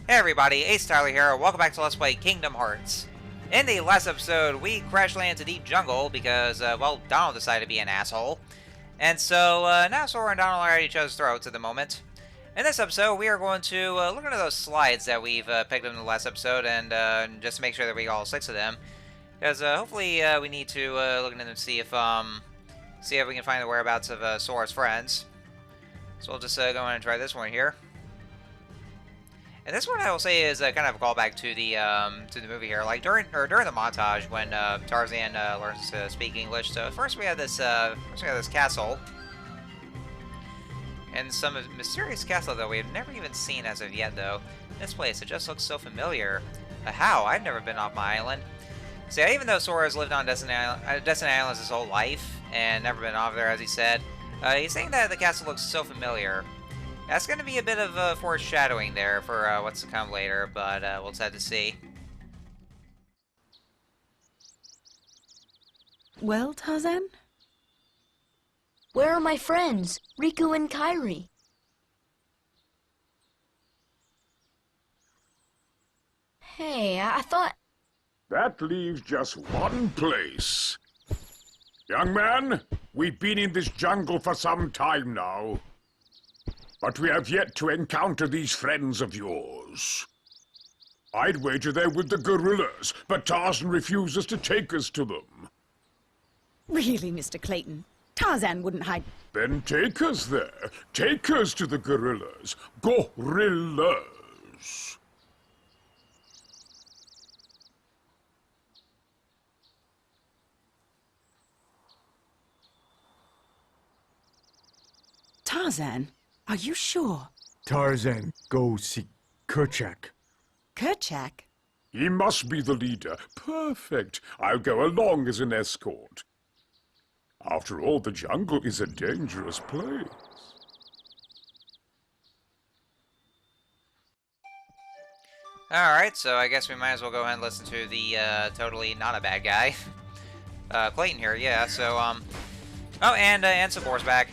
Hey everybody, AcedTyler here, welcome back to Let's Play Kingdom Hearts. In the last episode, we crash landed into deep jungle because, well, Donald decided to be an asshole. And so, now Sora and Donald are at each other's throats at the moment. In this episode, we are going to look into those slides that we've picked up in the last episode and just make sure that we got all 6 of them. Because hopefully we need to look into them and see if we can find the whereabouts of Sora's friends. So we'll just go in and try this one here. And this one I will say is kind of a callback to the movie here. Like during the montage when Tarzan learns to speak English. So first we have this castle, and some mysterious castle that we have never even seen as of yet. Though this place, it just looks so familiar. How? I've never been off my island. See, even though Sora has lived on Destiny Islands his whole life and never been off there, as he said, he's saying that the castle looks so familiar. That's going to be a bit of foreshadowing there for what's to come later, but we'll just have to see. Well, Tarzan? Where are my friends, Riku and Kairi? Hey, I thought... That leaves just one place. Young man, we've been in this jungle for some time now. But we have yet to encounter these friends of yours. I'd wager they're with the gorillas, but Tarzan refuses to take us to them. Really, Mr. Clayton? Tarzan wouldn't hide... Then take us there. Take us to the gorillas. Gorillas. Tarzan? Are you sure? Tarzan, go see Kerchak. Kerchak? He must be the leader. Perfect. I'll go along as an escort. After all, the jungle is a dangerous place. Alright, so I guess we might as well go ahead and listen to the totally not a bad guy. Clayton here, yeah, so, oh, and Sabor's back.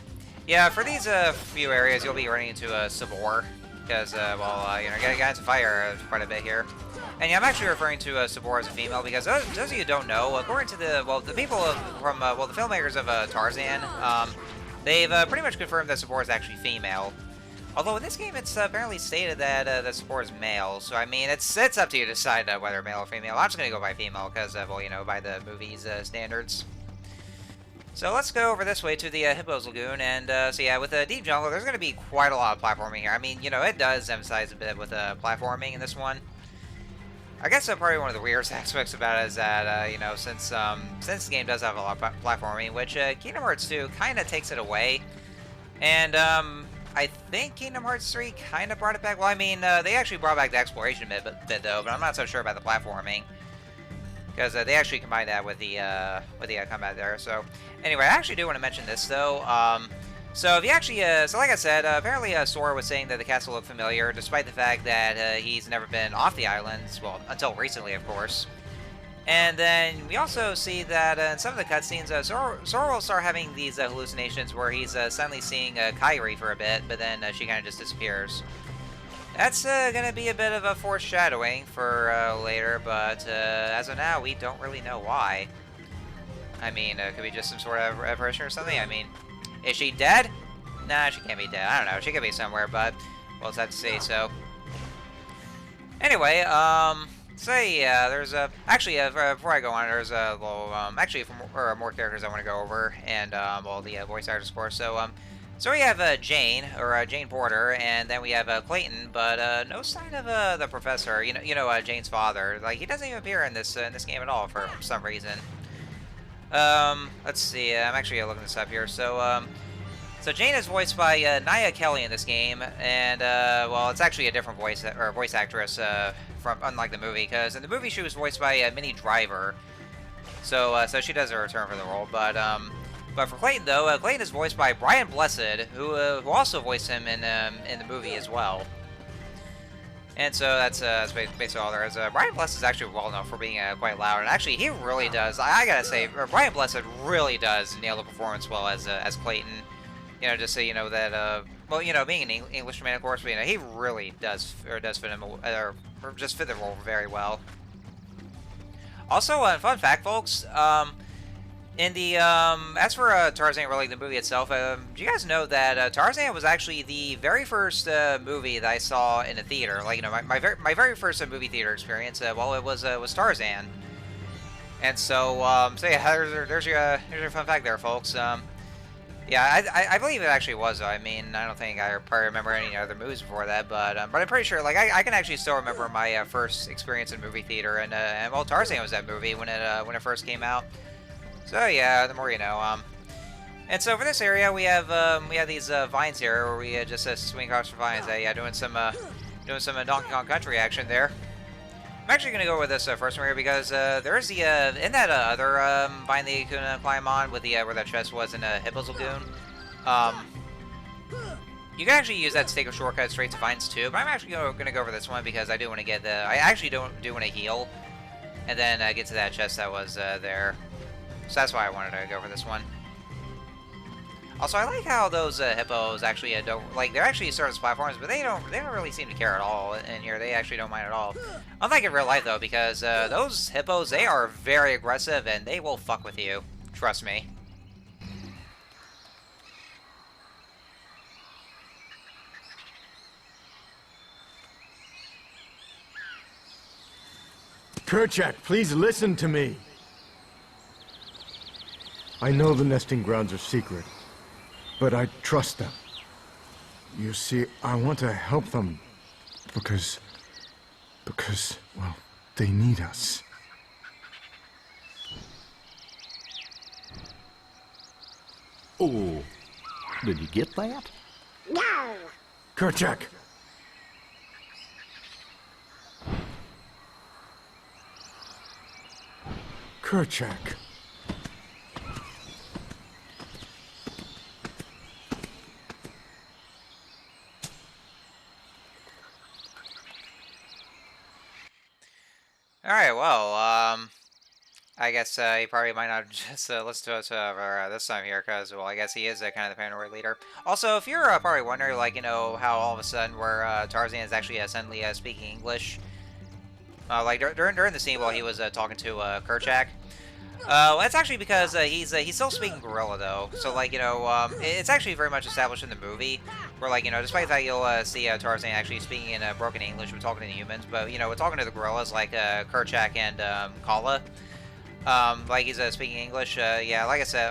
Yeah, for these few areas, you'll be running into Sabor, because, well, you know, got into fire quite a bit here. And yeah, I'm actually referring to Sabor as a female, because those of you who don't know, according to the people from, the filmmakers of Tarzan, they've pretty much confirmed that Sabor is actually female. Although in this game, it's apparently stated that Sabor is male, so I mean, it's up to you to decide whether male or female. I'm just gonna go by female, because, well, you know, by the movie's standards. So let's go over this way to the Hippo's Lagoon, and so yeah, with the Deep Jungle, there's going to be quite a lot of platforming here. I mean, you know, it does emphasize a bit with platforming in this one. I guess probably one of the weirdest aspects about it is that, you know, since the game does have a lot of platforming, which Kingdom Hearts 2 kind of takes it away, and I think Kingdom Hearts 3 kind of brought it back. Well, I mean, they actually brought back the exploration bit though, but I'm not so sure about the platforming. Because they actually combined that with the combat there. So anyway, I actually do want to mention this though. So if you actually, so like I said, apparently Sora was saying that the castle looked familiar, despite the fact that he's never been off the islands. Well, until recently, of course. And then we also see that in some of the cutscenes, Sora will start having these hallucinations where he's suddenly seeing Kairi for a bit, but then she kind of just disappears. That's going to be a bit of a foreshadowing for later, but as of now, we don't really know why. I mean, could be just some sort of apparition or something. I mean, is she dead? Nah, she can't be dead. I don't know. She could be somewhere, but we'll just have to see, so. Anyway, so yeah, there's actually, before I go on, there's a little, actually, more characters I want to go over, and, well, the voice actors, of course, so we have Jane, or Jane Porter, and then we have Clayton, but no sign of the professor. You know, Jane's father. Like, he doesn't even appear in this game at all for some reason. Let's see. I'm actually looking this up here. So Jane is voiced by Nia Kelly in this game, and well, it's actually a different voice actress from unlike the movie, because in the movie she was voiced by Minnie Driver. So she does a return for the role, But for Clayton, though, Clayton is voiced by Brian Blessed, who also voiced him in the movie as well. And so that's basically all there is. Brian Blessed is actually well known for being quite loud, and actually he really does. I gotta say, Brian Blessed really does nail the performance well as Clayton. You know, just so you know that well, being an Englishman, of course, but he really does fit him, or just fit the role very well. Also, fun fact, folks, in the, as for Tarzan, really, the movie itself, do you guys know that Tarzan was actually the very first movie that I saw in a theater? Like, my very first movie theater experience, well, it was Tarzan. And so, so yeah, there's your fun fact there, folks. Yeah, I believe it actually was, though. I mean, I don't think I probably remember any other movies before that, but I'm pretty sure, like, I can actually still remember my first experience in movie theater, and well, Tarzan was that movie when it first came out. So yeah, the more you know. And so for this area, we have these vines here, where we just swing across the vines. Yeah, doing some Donkey Kong Country action there. I'm actually gonna go with this first one here because there's the in that other vine that you can climb on with the where that chest was in Hippo's Lagoon. You can actually use that to take a shortcut straight to vines too, but I'm actually gonna go over this one because I do want to get I actually do want to heal, and then get to that chest that was there. So that's why I wanted to go for this one. Also, I like how those hippos actually don't, like, they're actually surface platforms, but they don't really seem to care at all in here. They actually don't mind at all. Unlike in real life, though, because those hippos, they are very aggressive and they will fuck with you. Trust me. Kerchak, please listen to me. I know the nesting grounds are secret, but I trust them. You see, I want to help them because, well, they need us. Oh, did you get that? Wow! Kerchak! Kerchak. Alright, well, I guess he probably might not just listen to us this time here, because, well, I guess he is kind of the paranoid leader. Also, if you're probably wondering, like, how all of a sudden where Tarzan is actually suddenly speaking English, like, during the scene while he was talking to Kerchak, that's actually because he's still speaking gorilla, though. So, like, it's actually very much established in the movie, where, like, despite that you'll see Tarzan actually speaking in broken English when talking to the humans, but, we're talking to the gorillas, like Kerchak and Kala, like, he's speaking English. Yeah, like I said,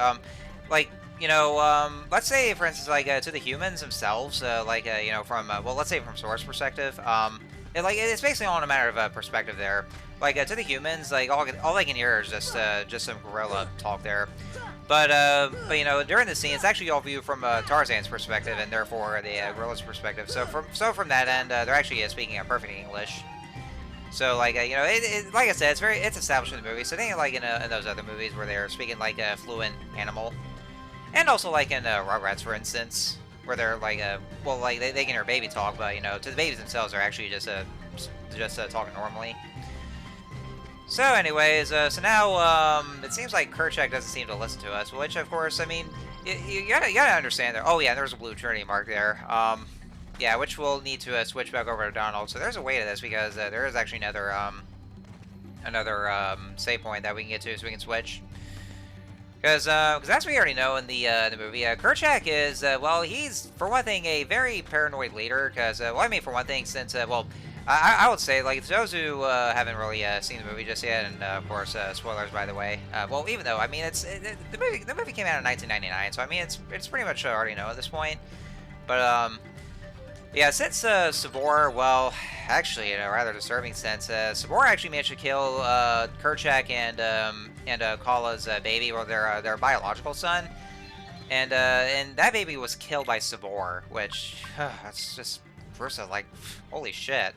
like, let's say, for instance, like, to the humans themselves, like, from, well, let's say from Sora's perspective, it's basically all in a matter of perspective there. Like, to the humans, like, all they can hear is just some gorilla talk there. But during the scene, it's actually all viewed from Tarzan's perspective, and therefore the gorilla's perspective. So from that end, they're actually speaking perfect English. So, like, like I said, it's established in the movie. So think like in those other movies where they're speaking like a fluent animal, and also like in Rugrats, for instance, where they're like well, like they can hear a baby talk, but to the babies themselves, they're actually just talking normally. So anyways, so now, it seems like Kerchak doesn't seem to listen to us, which, of course, I mean, you gotta understand there. Oh, yeah, there's a blue Trinity mark there. Yeah, which we'll need to switch back over to Donald. So there's a way to this, because there is actually another save point that we can get to, so we can switch. Because as we already know in the movie, Kerchak is, well, he's, for one thing, a very paranoid leader, because, well, I mean, for one thing, since, well, I would say, like, those who haven't really seen the movie just yet, and of course, spoilers, by the way. Well, even though, I mean, the movie came out in 1999, so I mean, it's pretty much already know at this point. But yeah, since Sabor, well, actually, in a rather disturbing sense, Sabor actually managed to kill Kerchak and Kala's baby, or their biological son, and that baby was killed by Sabor, which that's just first like, holy shit.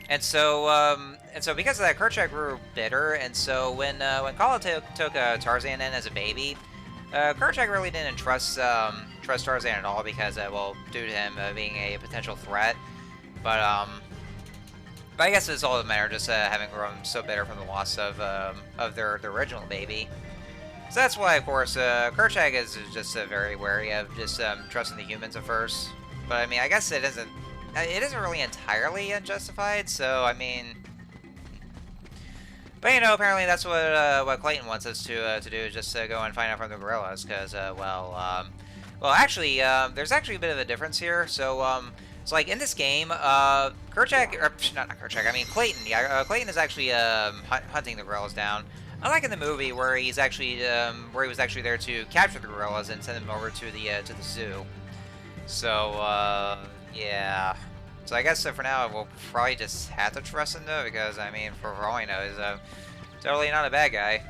And so because of that, Kerchak grew bitter, and so when Kala took Tarzan in as a baby, Kerchak really didn't trust Tarzan at all, because, well, due to him being a potential threat. But I guess it's all a matter of just having grown so bitter from the loss of their original baby. So that's why, of course, Kerchak is just very wary of just trusting the humans at first. But I mean, I guess it isn't. It isn't really entirely unjustified. So I mean, but you know, apparently that's what Clayton wants us to do, just to go and find out from the gorillas, because well, actually, there's actually a bit of a difference here. So so like in this game, Kerchak, or not Kerchak, I mean Clayton. Yeah, Clayton is actually hunting the gorillas down. Unlike in the movie where he's actually where he was actually there to capture the gorillas and send them over to the zoo. So yeah. So I guess for now we'll probably just have to trust him though, because I mean, for all I know, he's totally not a bad guy.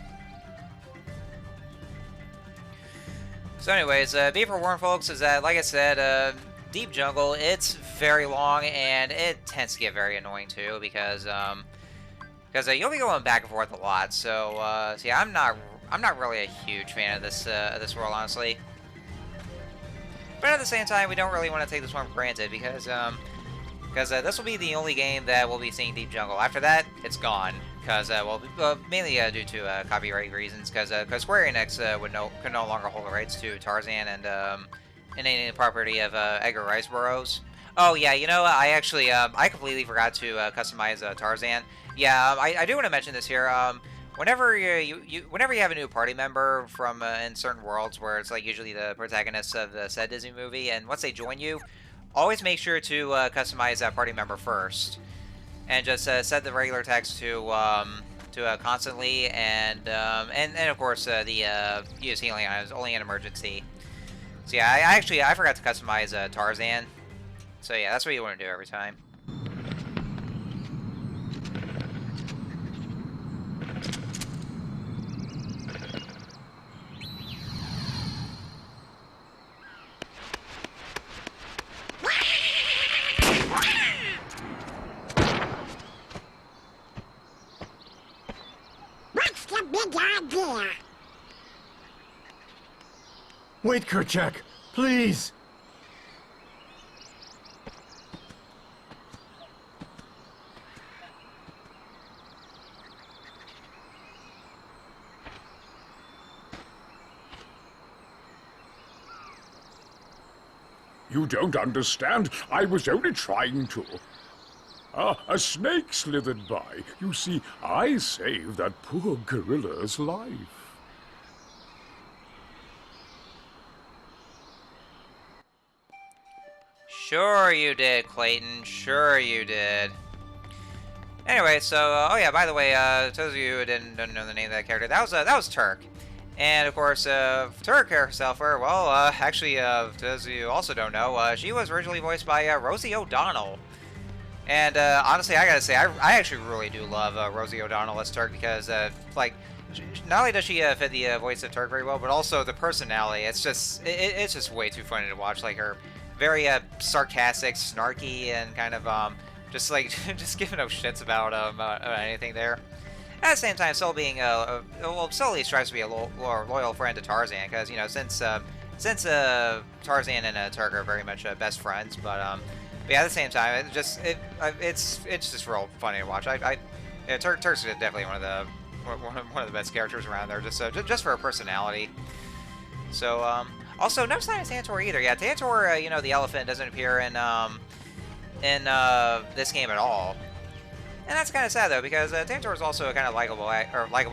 So anyways, be forewarned, folks, is that, like I said, Deep Jungle, it's very long, and it tends to get very annoying too, because you'll be going back and forth a lot. So yeah, I'm not really a huge fan of this world, honestly. But at the same time, we don't really want to take this one for granted, because this will be the only game that we'll be seeing Deep Jungle. After that, it's gone, because well, mainly due to copyright reasons, because Square Enix could no longer hold the rights to Tarzan and any property of Edgar Rice Burroughs. Oh yeah, you know, I actually I completely forgot to customize Tarzan. Yeah, I do want to mention this here. Whenever whenever you have a new party member from in certain worlds where it's like usually the protagonists of the said Disney movie, and once they join you, always make sure to customize that party member first, and just set the regular text to constantly, and of course the use healing items only in emergency. So yeah, I forgot to customize Tarzan. So yeah, that's what you want to do every time. What's the big idea? Wait, Kerchak, please! You don't understand. I was only trying to. Ah, a snake slithered by. You see, I saved that poor gorilla's life. Sure you did, Clayton. Sure you did. Anyway, so oh yeah, by the way, those of you who don't know the name of that character, that was Turk. And of course, Turk herself, well, actually, those of you who also don't know, she was originally voiced by Rosie O'Donnell. And honestly, I gotta say, I actually really do love Rosie O'Donnell as Turk, because like, not only does she fit the voice of Turk very well, but also the personality. It's just it's just way too funny to watch. Like, her very sarcastic, snarky, and kind of just like just giving no shits about anything there. At the same time, still being well, still at least tries to be a loyal friend to Tarzan, because you know, since Tarzan and Turk are very much best friends. But yeah, at the same time, it's just real funny to watch. Yeah, Turk's definitely one of the best characters around there, just for her personality. So also no sign of Tantor either. Yeah, Tantor, you know, the elephant doesn't appear in this game at all. And that's kind of sad though, because Tantor is also a kind of likable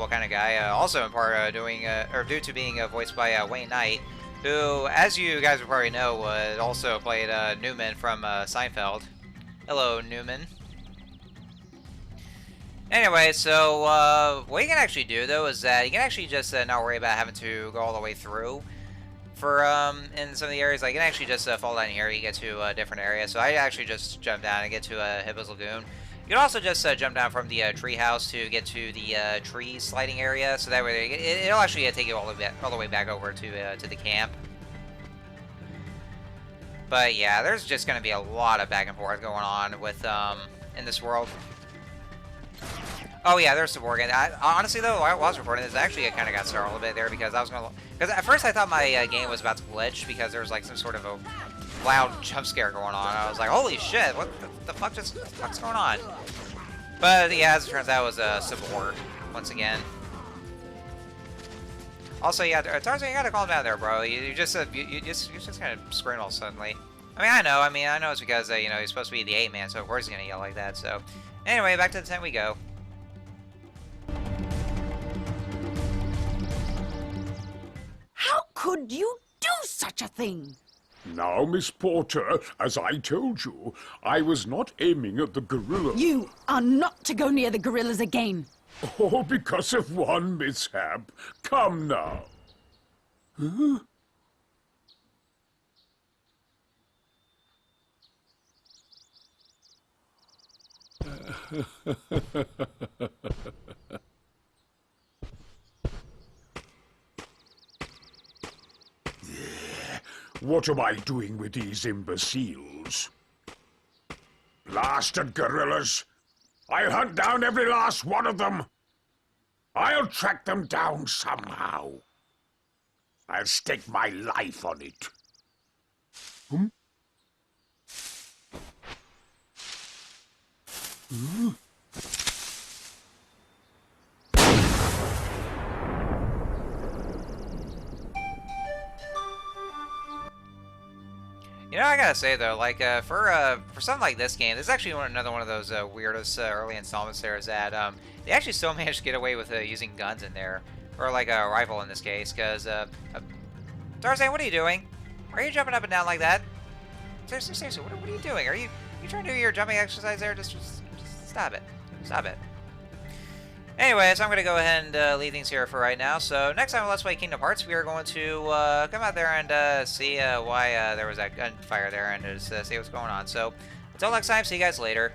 kind of guy. Also in part due to being voiced by Wayne Knight, who, as you guys will probably know, also played Newman from Seinfeld. Hello, Newman. Anyway, so what you can actually do though is that you can actually just not worry about having to go all the way through. For in some of the areas, like, you can actually just fall down here. You get to a different area. So I actually just jump down and get to Hippo's Lagoon. You can also just jump down from the tree house to get to the tree sliding area, so that way it'll actually take you all the way back over to the camp. But yeah, there's just going to be a lot of back and forth going on with in this world. Oh yeah, there's some more again. Honestly though, while I was recording this, I actually kind of got started a little bit there, because at first I thought my game was about to glitch, because there was like some sort of a loud jump scare going on. I was like, holy shit, what the fuck's going on? But yeah, as it turns out, it was Sabor once again. Also, yeah, Tarzan, you gotta calm down there, bro. You just kind of screamed all suddenly. I mean, I know it's because, you know, he's supposed to be the 8-man, so of course he's gonna yell like that, so... Anyway, back to the tent we go. How could you do such a thing? Now, Miss Porter, as I told you, I was not aiming at the gorilla. You are not to go near the gorillas again. All because of one mishap. Come now. Huh? What am I doing with these imbeciles? Blasted gorillas! I'll hunt down every last one of them! I'll track them down somehow. I'll stake my life on it. Hmm? Hmm? You know, I gotta say though, like for something like this game, this is actually another one of those weirdest early installments there is that they actually still managed to get away with using guns in there, or like a rifle in this case. Because Tarzan, what are you doing? Are you jumping up and down like that? Seriously, what are you doing? Are you trying to do your jumping exercise there? Just stop it, stop it. Anyway, so I'm going to go ahead and leave things here for right now. So next time on Let's Play Kingdom Hearts, we are going to come out there and see why there was that gunfire there and just see what's going on. So until next time, see you guys later.